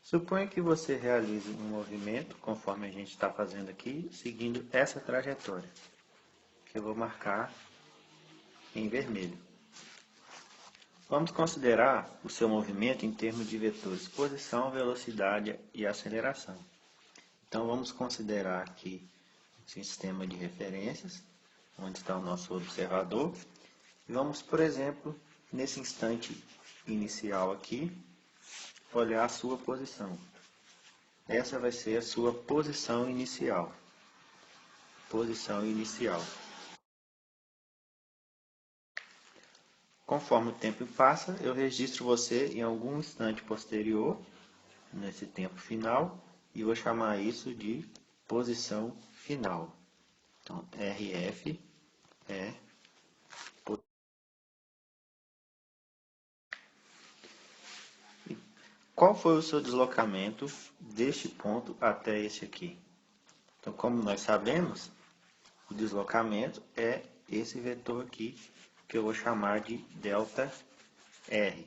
Suponha que você realize um movimento, conforme a gente está fazendo aqui, seguindo essa trajetória, que eu vou marcar em vermelho. Vamos considerar o seu movimento em termos de vetores posição, velocidade e aceleração. Então vamos considerar aqui o sistema de referências, onde está o nosso observador. E vamos, por exemplo, nesse instante inicial aqui, olhar a sua posição. Essa vai ser a sua posição inicial. Posição inicial. Conforme o tempo passa, eu registro você em algum instante posterior, nesse tempo final, e vou chamar isso de posição final. Então, RF é qual foi o seu deslocamento deste ponto até esse aqui? Então, como nós sabemos, o deslocamento é esse vetor aqui, que eu vou chamar de ΔR.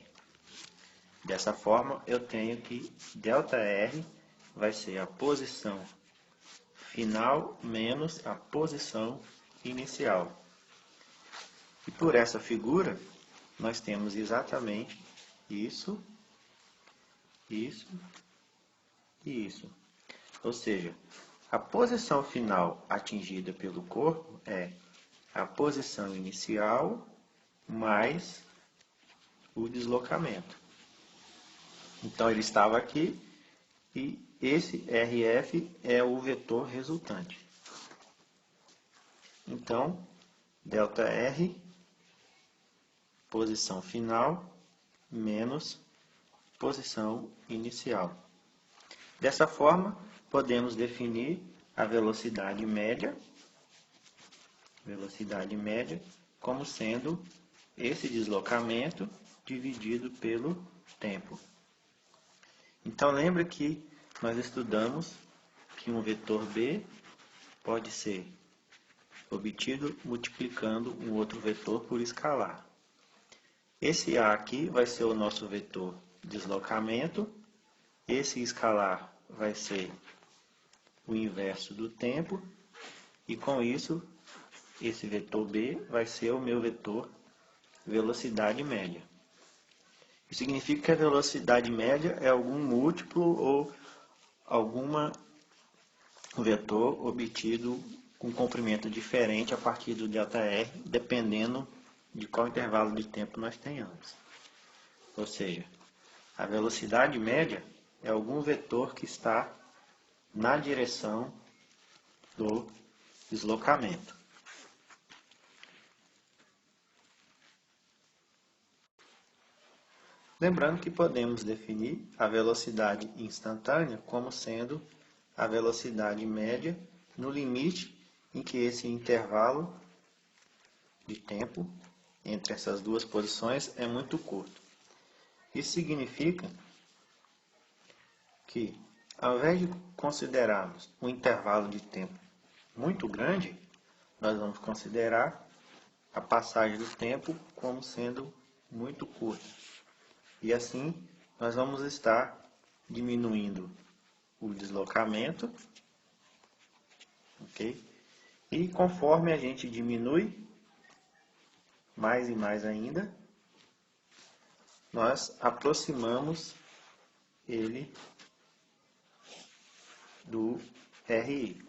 Dessa forma, eu tenho que ΔR vai ser a posição final menos a posição inicial. E por essa figura, nós temos exatamente isso, isso e isso. Ou seja, a posição final atingida pelo corpo é a posição inicial mais o deslocamento. Então, ele estava aqui e esse RF é o vetor resultante. Então, ΔR, posição final, menos posição inicial. Dessa forma, podemos definir a velocidade média como sendo esse deslocamento dividido pelo tempo. Então, lembra que nós estudamos que um vetor B pode ser obtido multiplicando um outro vetor por escalar. Esse A aqui vai ser o nosso vetor deslocamento, esse escalar vai ser o inverso do tempo, e com isso, esse vetor B vai ser o meu vetor velocidade média. Isso significa que a velocidade média é algum múltiplo ou algum vetor obtido com comprimento diferente a partir do ΔR, dependendo de qual intervalo de tempo nós tenhamos. Ou seja, a velocidade média é algum vetor que está na direção do deslocamento. Lembrando que podemos definir a velocidade instantânea como sendo a velocidade média no limite em que esse intervalo de tempo entre essas duas posições é muito curto. Isso significa que, ao invés de considerarmos um intervalo de tempo muito grande, nós vamos considerar a passagem do tempo como sendo muito curta. E assim, nós vamos estar diminuindo o deslocamento, ok? E conforme a gente diminui, mais e mais ainda, nós aproximamos ele do RI.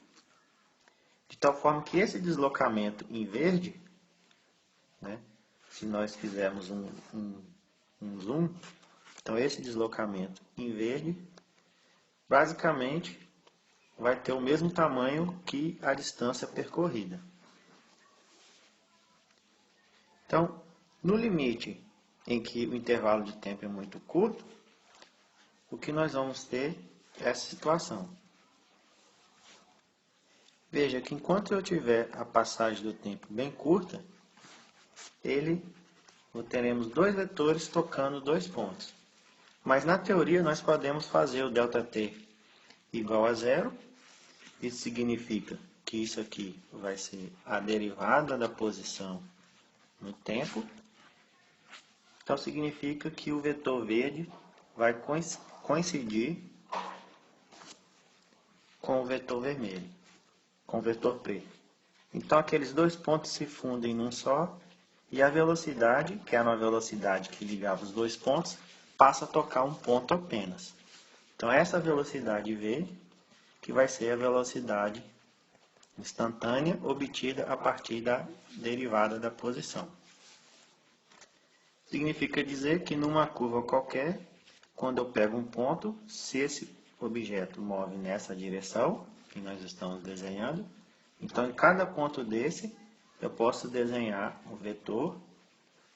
De tal forma que esse deslocamento em verde, né, se nós fizermos um zoom, então esse deslocamento em verde, basicamente, vai ter o mesmo tamanho que a distância percorrida. Então, no limite em que o intervalo de tempo é muito curto, o que nós vamos ter é essa situação. Veja que enquanto eu tiver a passagem do tempo bem curta, teremos dois vetores tocando dois pontos. Mas na teoria nós podemos fazer o ΔT igual a zero. Isso significa que isso aqui vai ser a derivada da posição no tempo. Então significa que o vetor verde vai coincidir com o vetor vermelho, com o vetor preto. Então aqueles dois pontos se fundem num só e a velocidade, que era uma velocidade que ligava os dois pontos, passa a tocar um ponto apenas. Então essa velocidade V, que vai ser a velocidade instantânea obtida a partir da derivada da posição. Significa dizer que numa curva qualquer, quando eu pego um ponto, se esse objeto move nessa direção, que nós estamos desenhando, então em cada ponto desse, eu posso desenhar um vetor,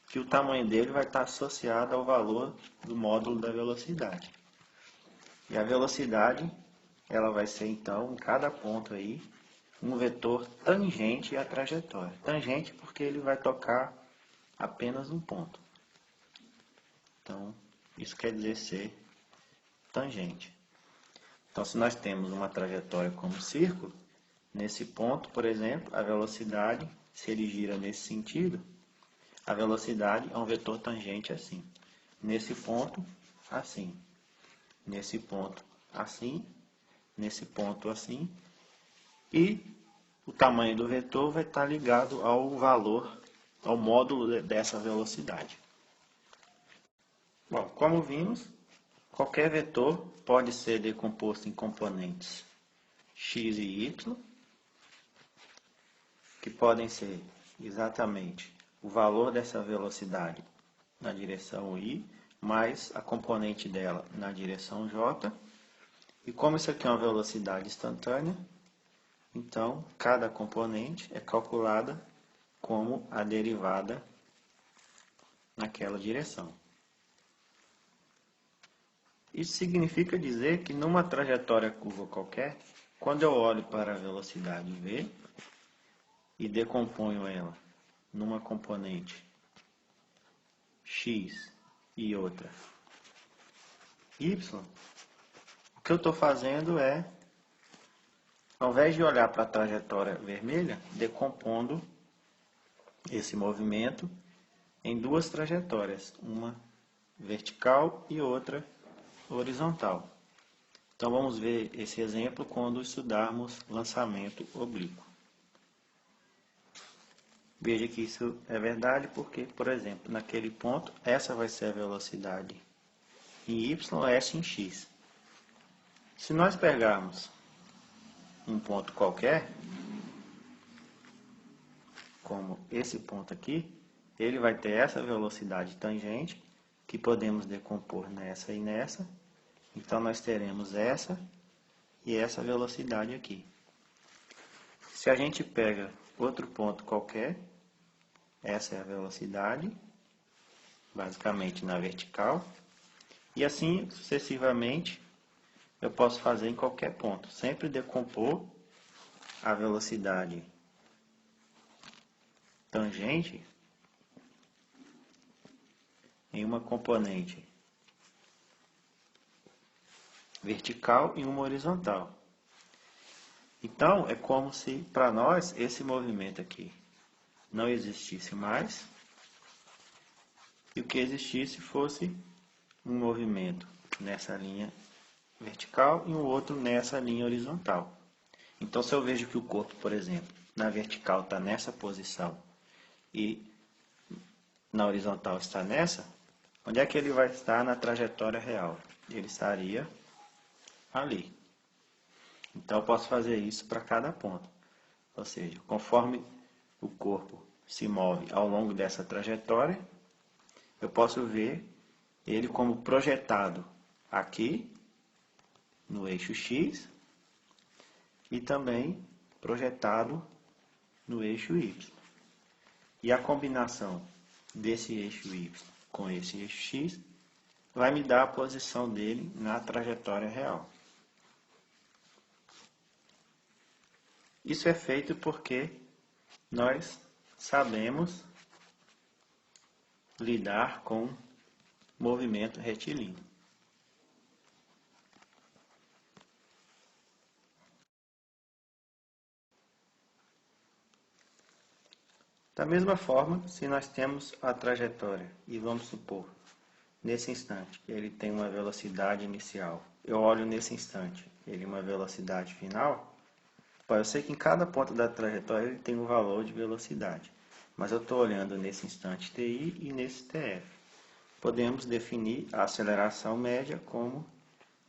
que o tamanho dele vai estar associado ao valor do módulo da velocidade. E a velocidade, ela vai ser então, em cada ponto aí, um vetor tangente à trajetória. Tangente porque ele vai tocar apenas um ponto. Então, isso quer dizer ser tangente. Então, se nós temos uma trajetória como círculo, nesse ponto, por exemplo, a velocidade, se ele gira nesse sentido, a velocidade é um vetor tangente assim. Nesse ponto, assim. Nesse ponto, assim. Nesse ponto, assim. E o tamanho do vetor vai estar ligado ao valor, ao módulo dessa velocidade. Bom, como vimos, qualquer vetor pode ser decomposto em componentes x e y, que podem ser exatamente o valor dessa velocidade na direção y, mais a componente dela na direção j. E como isso aqui é uma velocidade instantânea, então cada componente é calculada como a derivada naquela direção. Isso significa dizer que numa trajetória curva qualquer, quando eu olho para a velocidade v e decomponho ela numa componente x e outra y, o que eu estou fazendo é, ao invés de olhar para a trajetória vermelha, decompondo esse movimento em duas trajetórias, uma vertical e outra horizontal. Então vamos ver esse exemplo quando estudarmos lançamento oblíquo. Veja que isso é verdade porque, por exemplo, naquele ponto, essa vai ser a velocidade em y, essa em x. Se nós pegarmos um ponto qualquer, como esse ponto aqui, ele vai ter essa velocidade tangente, que podemos decompor nessa e nessa. Então nós teremos essa e essa velocidade aqui. Se a gente pega outro ponto qualquer, essa é a velocidade, basicamente na vertical, e assim sucessivamente eu posso fazer em qualquer ponto, sempre decompor a velocidade tangente em uma componente vertical e uma horizontal. Então, é como se para nós esse movimento aqui não existisse mais e o que existisse fosse um movimento nessa linha vertical e um outro nessa linha horizontal. Então, se eu vejo que o corpo, por exemplo, na vertical está nessa posição e na horizontal está nessa, onde é que ele vai estar na trajetória real? Ele estaria ali. Então, eu posso fazer isso para cada ponto. Ou seja, conforme o corpo se move ao longo dessa trajetória, eu posso ver ele como projetado aqui no eixo x e também projetado no eixo y. E a combinação desse eixo y com esse eixo x vai me dar a posição dele na trajetória real. Isso é feito porque nós sabemos lidar com movimento retilíneo. Da mesma forma, se nós temos a trajetória e vamos supor, nesse instante, ele tem uma velocidade inicial. Eu olho nesse instante, ele uma velocidade final, eu sei que em cada ponto da trajetória ele tem um valor de velocidade, mas eu estou olhando nesse instante TI e nesse TF. Podemos definir a aceleração média como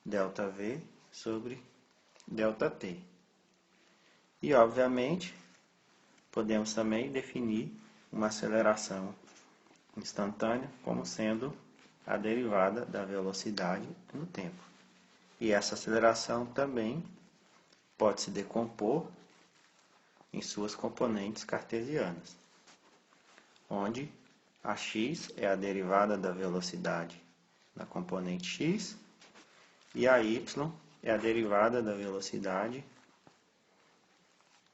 ΔV sobre ΔT. E, obviamente, podemos também definir uma aceleração instantânea como sendo a derivada da velocidade no tempo. E essa aceleração também pode se decompor em suas componentes cartesianas, onde a x é a derivada da velocidade na componente x e a y é a derivada da velocidade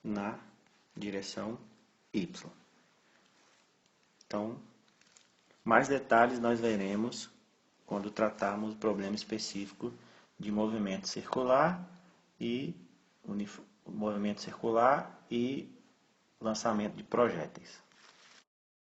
na direção y. Então, mais detalhes nós veremos quando tratarmos o problema específico de movimento circular e lançamento de projéteis.